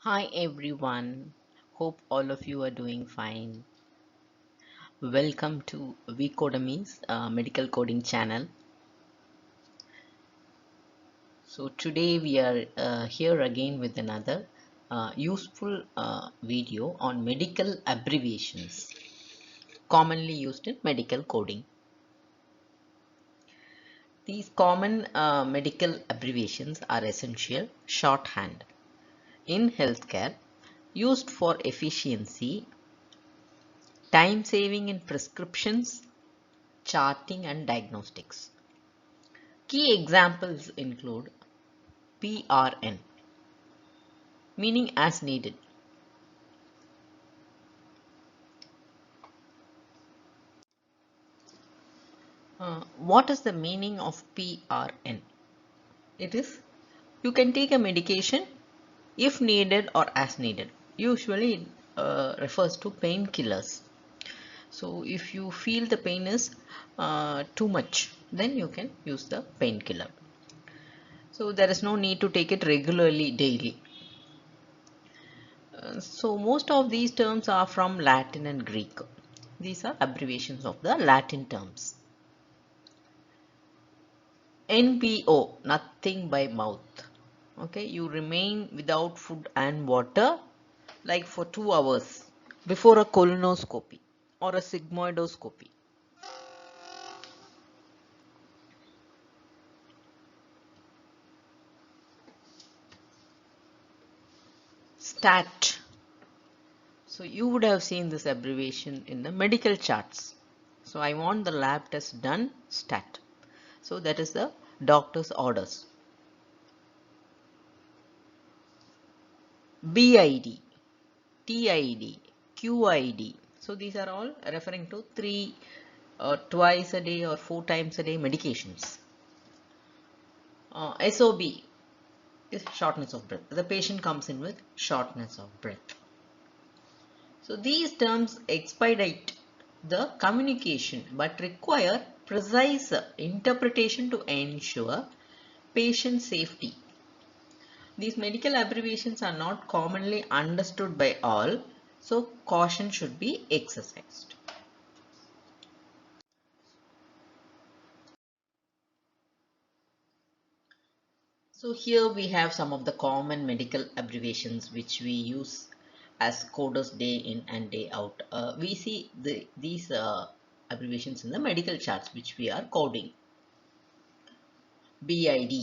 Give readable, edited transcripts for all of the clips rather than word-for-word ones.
Hi everyone, hope all of you are doing fine. Welcome to Vcodemy's medical coding channel. So today we are here again with another useful video on medical abbreviations commonly used in medical coding. These common medical abbreviations are essential shorthand in healthcare used for efficiency, time saving in prescriptions, charting and diagnostics. Key examples include PRN, meaning as needed. What is the meaning of PRN? It is you can take a medication if needed or as needed. Usually it refers to painkillers. So if you feel the pain is too much, then you can use the painkiller. So there is no need to take it regularly daily. So most of these terms are from Latin and Greek. These are abbreviations of the Latin terms. NPO, nothing by mouth. Okay, you remain without food and water like for 2 hours before a colonoscopy or a sigmoidoscopy. STAT. So you would have seen this abbreviation in the medical charts. So I want the lab test done, STAT. So that is the doctor's orders. BID, TID, QID. So these are all referring to twice a day or 4 times a day medications. SOB is shortness of breath. The patient comes in with shortness of breath. So these terms expedite the communication but require precise interpretation to ensure patient safety. These medical abbreviations are not commonly understood by all, so caution should be exercised. So here we have some of the common medical abbreviations which we use as coders day in and day out. We see these abbreviations in the medical charts which we are coding. BID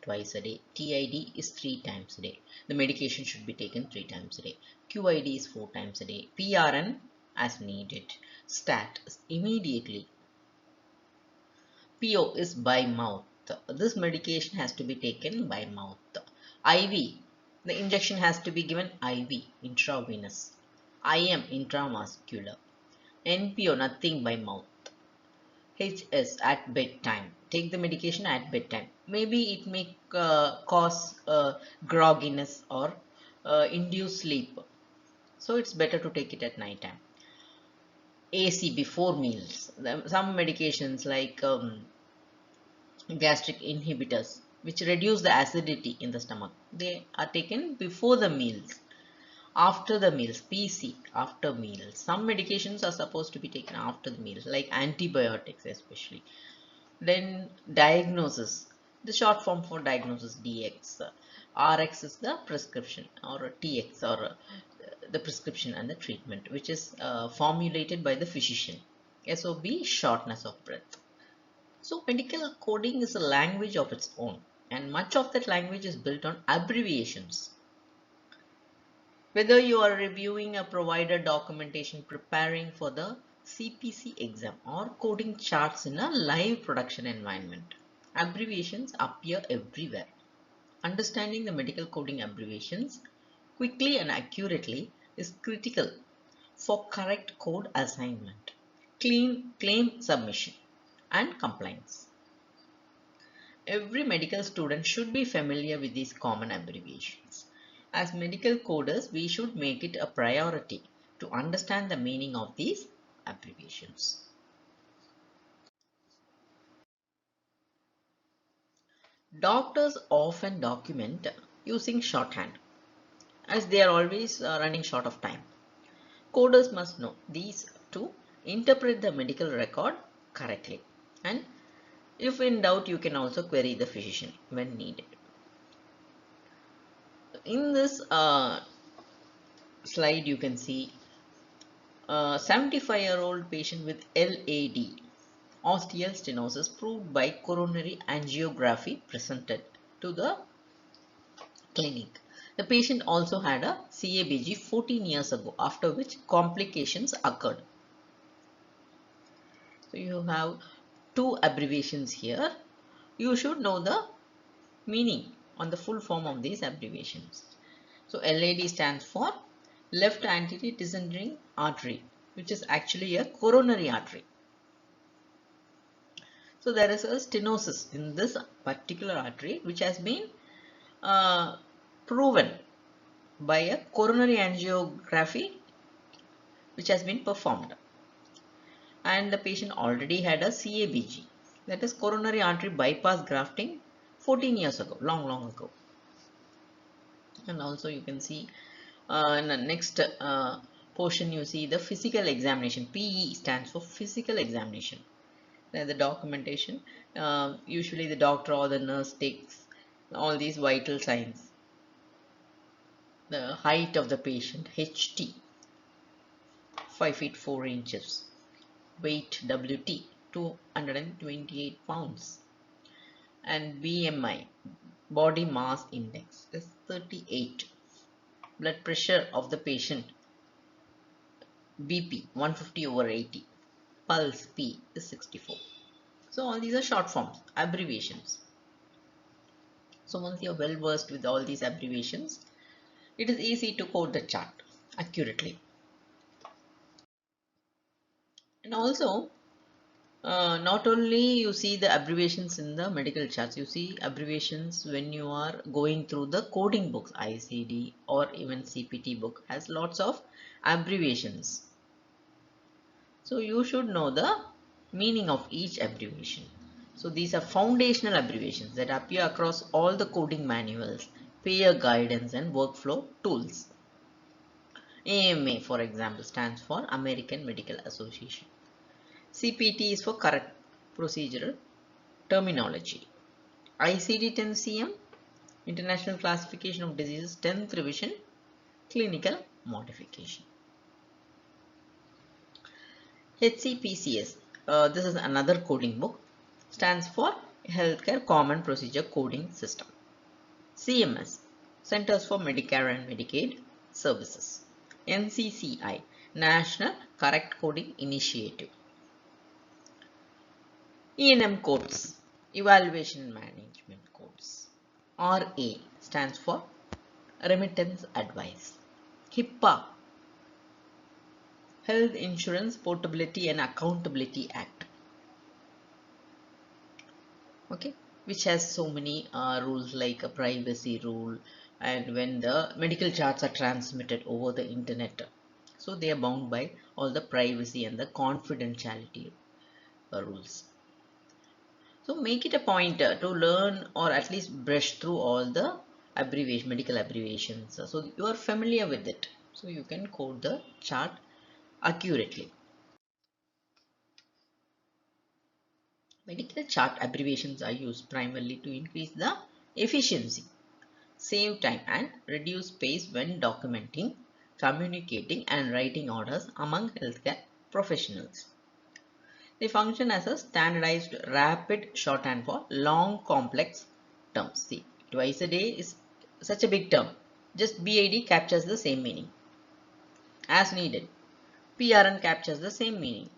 twice a day, TID is 3 times a day. The medication should be taken 3 times a day. QID is 4 times a day. PRN as needed. STAT is immediately. PO is by mouth. This medication has to be taken by mouth. IV, the injection has to be given IV, intravenous. IM, intramuscular. NPO, nothing by mouth. HS, at bedtime. Take the medication at bedtime. Maybe it may cause grogginess or induce sleep. So it's better to take it at night time. AC, before meals. Some medications like gastric inhibitors which reduce the acidity in the stomach, they are taken before the meals. After the meals, PC, after meals. Some medications are supposed to be taken after the meals, like antibiotics especially. Then diagnosis, the short form for diagnosis, DX. RX is the prescription, or TX, or the prescription and the treatment, which is formulated by the physician. SOB, shortness of breath. So medical coding is a language of its own, and much of that language is built on abbreviations. Whether you are reviewing a provider documentation, preparing for the CPC exam, or coding charts in a live production environment, abbreviations appear everywhere. Understanding the medical coding abbreviations quickly and accurately is critical for correct code assignment, clean claim submission, and compliance. Every medical student should be familiar with these common abbreviations. As medical coders, we should make it a priority to understand the meaning of these abbreviations. Doctors often document using shorthand. as they are always running short of time. Coders must know these to interpret the medical record correctly, and if in doubt you can also query the physician when needed. In this slide you can see a 75-year-old patient with LAD, ostial stenosis proved by coronary angiography, presented to the clinic. The patient also had a CABG 14 years ago, after which complications occurred. So you have two abbreviations here. You should know the meaning on the full form of these abbreviations. So LAD stands for left anterior descending artery, which is actually a coronary artery. So there is a stenosis in this particular artery, which has been proven by a coronary angiography which has been performed, and the patient already had a CABG, that is coronary artery bypass grafting, 14 years ago, long ago. And also you can see in the next portion you see the physical examination. PE stands for physical examination. The documentation, usually the doctor or the nurse takes all these vital signs. The height of the patient, HT, 5 feet 4 inches. Weight, WT, 228 pounds. And BMI, body mass index, is 38. Blood pressure of the patient, BP, 150/80. Pulse, P, is 64. So all these are short forms, abbreviations. So once you are well versed with all these abbreviations, it is easy to code the chart accurately. And also, not only you see the abbreviations in the medical charts, you see abbreviations when you are going through the coding books. ICD or even CPT book has lots of abbreviations. So you should know the meaning of each abbreviation. So these are foundational abbreviations that appear across all the coding manuals, payer guidance and workflow tools. AMA, for example, stands for American Medical Association. CPT is for correct procedural terminology. ICD-10-CM, International Classification of Diseases, 10th revision, clinical modification. HCPCS, this is another coding book, stands for Healthcare Common Procedure Coding System. CMS, Centers for Medicare and Medicaid Services. NCCI, National Correct Coding Initiative. ENM codes, Evaluation Management Codes. RA stands for Remittance Advice. HIPAA, Health Insurance Portability and Accountability Act. Okay, which has so many rules like a privacy rule, and when the medical charts are transmitted over the internet, so they are bound by all the privacy and the confidentiality rules. So make it a point to learn or at least brush through all the medical abbreviations, so you are familiar with it, so you can code the chart accurately. Medical chart abbreviations are used primarily to increase the efficiency, save time and reduce space when documenting, communicating and writing orders among healthcare professionals. They function as a standardized rapid shorthand for long complex terms. See, twice a day is such a big term. Just BID captures the same meaning. As needed, PRN captures the same meaning.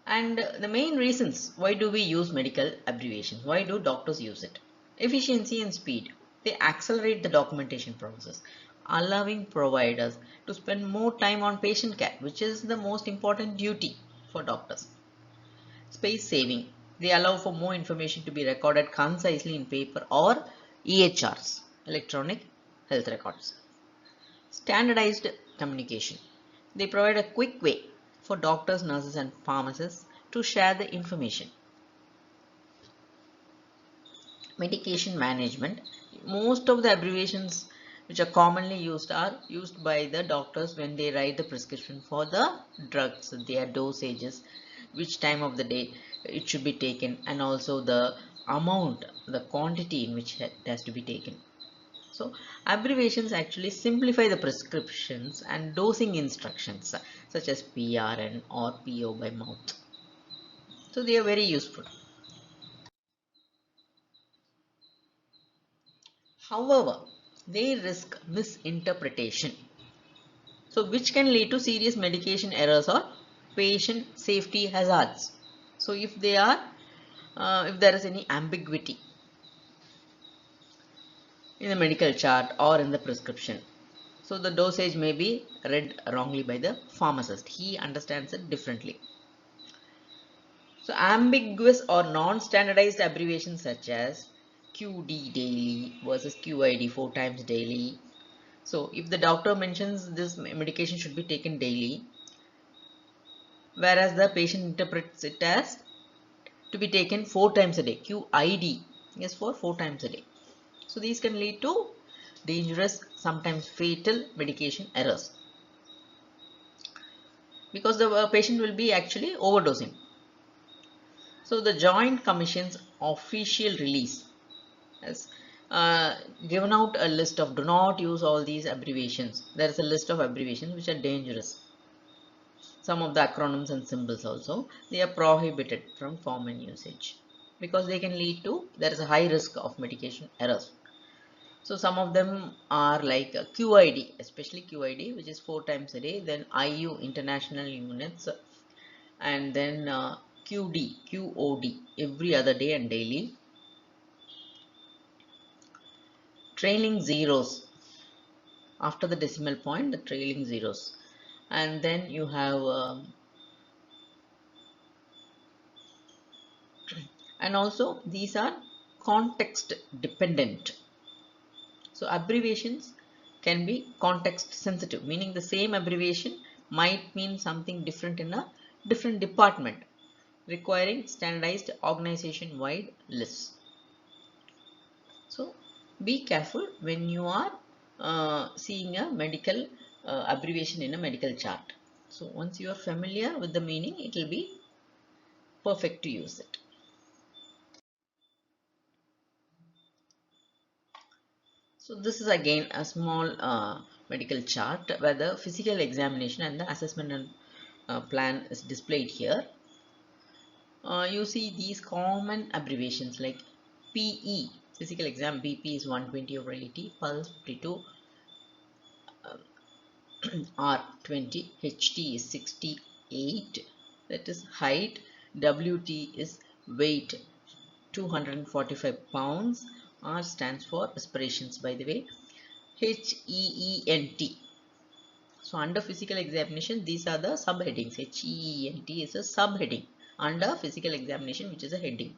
And the main reasons why do we use medical abbreviations? Why do doctors use it? Efficiency and speed. They accelerate the documentation process, allowing providers to spend more time on patient care, which is the most important duty for doctors. Space saving. They allow for more information to be recorded concisely in paper or EHRs, electronic health records. Standardized communication. They provide a quick way for doctors, nurses and pharmacists to share the information. Medication management. most of the abbreviations which are commonly used are used by the doctors when they write the prescription for the drugs, their dosages, which time of the day it should be taken, and also the amount, the quantity in which it has to be taken. So abbreviations actually simplify the prescriptions and dosing instructions such as PRN or PO by mouth. So they are very useful. However, they risk misinterpretation, so which can lead to serious medication errors or patient safety hazards. So if if there is any ambiguity in the medical chart or in the prescription, so the dosage may be read wrongly by the pharmacist. He understands it differently. So ambiguous or non-standardized abbreviations such as QD daily versus QID 4 times daily. So if the doctor mentions this medication should be taken daily, whereas the patient interprets it as to be taken 4 times a day, QID is for 4 times a day. So these can lead to dangerous, sometimes fatal medication errors, because the patient will be actually overdosing. So the Joint Commission's official release has given out a list of do not use all these abbreviations. There is a list of abbreviations which are dangerous. Some of the acronyms and symbols also, they are prohibited from common usage because they can lead to, there is a high risk of medication errors. So some of them are like QID, especially QID, which is 4 times a day, then IU, international units, and then QD, QOD, every other day and daily. Trailing zeros, after the decimal point, the trailing zeros. And then you have, and also these are context dependent. So abbreviations can be context sensitive, meaning the same abbreviation might mean something different in a different department, requiring standardized organization-wide lists. So be careful when you are seeing a medical abbreviation in a medical chart. So once you are familiar with the meaning, it will be perfect to use it. So this is again a small medical chart where the physical examination and the assessment and plan is displayed here. You see these common abbreviations like PE, physical exam, BP is 120/80, pulse 52, R20, HT is 68, that is height, WT is weight 245 pounds, R stands for respirations by the way, HEENT. So under physical examination, these are the subheadings. HEENT is a subheading under physical examination, which is a heading.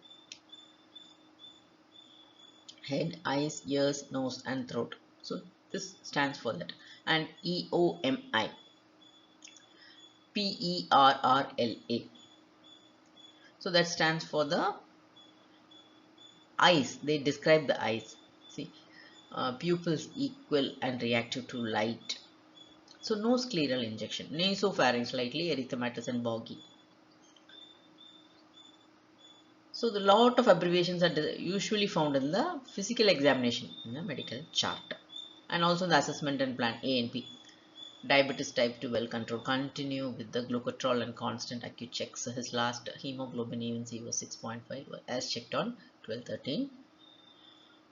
Head, eyes, ears, nose and throat. So this stands for that. And EOMI, PERRLA. So that stands for the eyes. They describe the eyes. See, pupils equal and reactive to light. So no scleral injection. Nasopharynx slightly erythematous and boggy. So the lot of abbreviations are usually found in the physical examination in the medical chart, and also the assessment and plan A and P. Diabetes type 2 well controlled. Continue with the glucotrol and constant acute checks. His last hemoglobin A1C was 6.5 as checked on 12/13.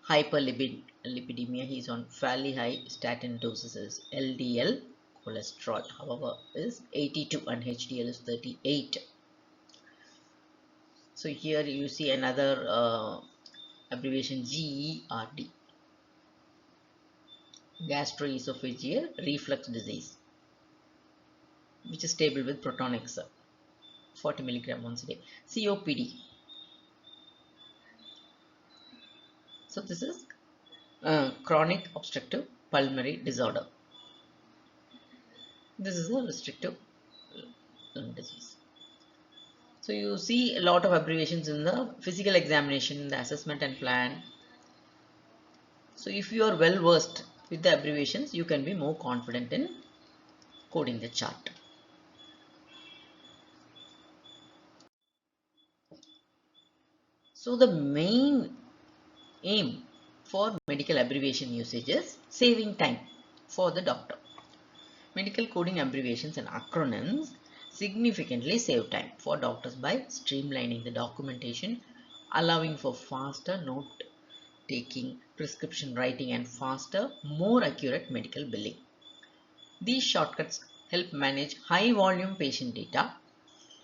Hyperlipidemia, he is on fairly high statin doses. LDL cholesterol however is 82 and HDL is 38. So here you see another abbreviation GERD, gastroesophageal reflux disease, which is stable with Protonix 40 milligram once a day. COPD. So this is chronic obstructive pulmonary disorder. This is a restrictive lung disease. So you see a lot of abbreviations in the physical examination, the assessment and plan. So if you are well versed with the abbreviations, you can be more confident in coding the chart. So the main aim for medical abbreviation usage is saving time for the doctor. Medical coding abbreviations and acronyms significantly save time for doctors by streamlining the documentation, allowing for faster note taking, prescription writing, and faster, more accurate medical billing. These shortcuts help manage high volume patient data,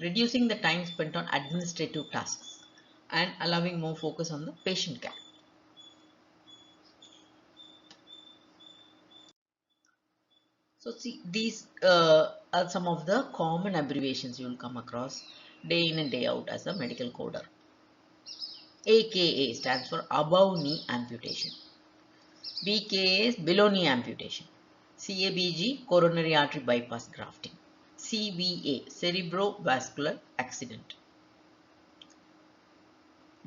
reducing the time spent on administrative tasks and allowing more focus on the patient care. So see, these are some of the common abbreviations you will come across day in and day out as a medical coder. AKA stands for above knee amputation. BKA is below knee amputation. CABG coronary artery bypass grafting. CVA cerebrovascular accident.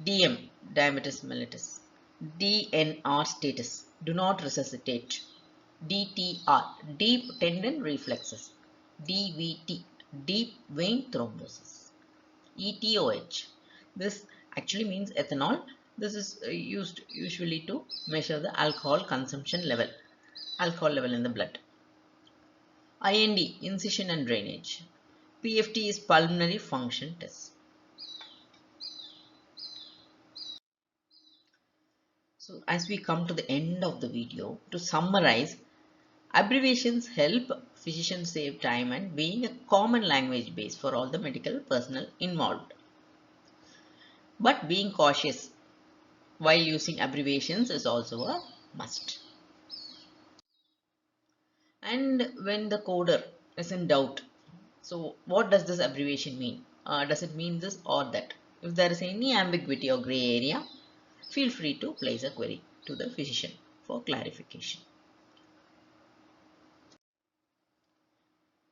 DM diabetes mellitus. DNR status do not resuscitate. DTR deep tendon reflexes. DVT deep vein thrombosis. ETOH, this actually means ethanol. This is used usually to measure the alcohol level in the blood. IND, incision and drainage. PFT is pulmonary function test. So as we come to the end of the video, to summarize, abbreviations help physicians save time and being a common language base for all the medical personnel involved. But being cautious while using abbreviations is also a must. And when the coder is in doubt, so what does this abbreviation mean? Does it mean this or that? If there is any ambiguity or gray area, feel free to place a query to the physician for clarification.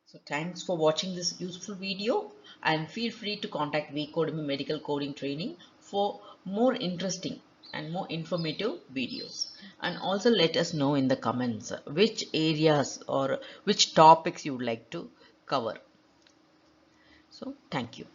So thanks for watching this useful video and feel free to contact vCodemy Medical Coding Training for more interesting and more informative videos. And also let us know in the comments which areas or which topics you would like to cover. So thank you.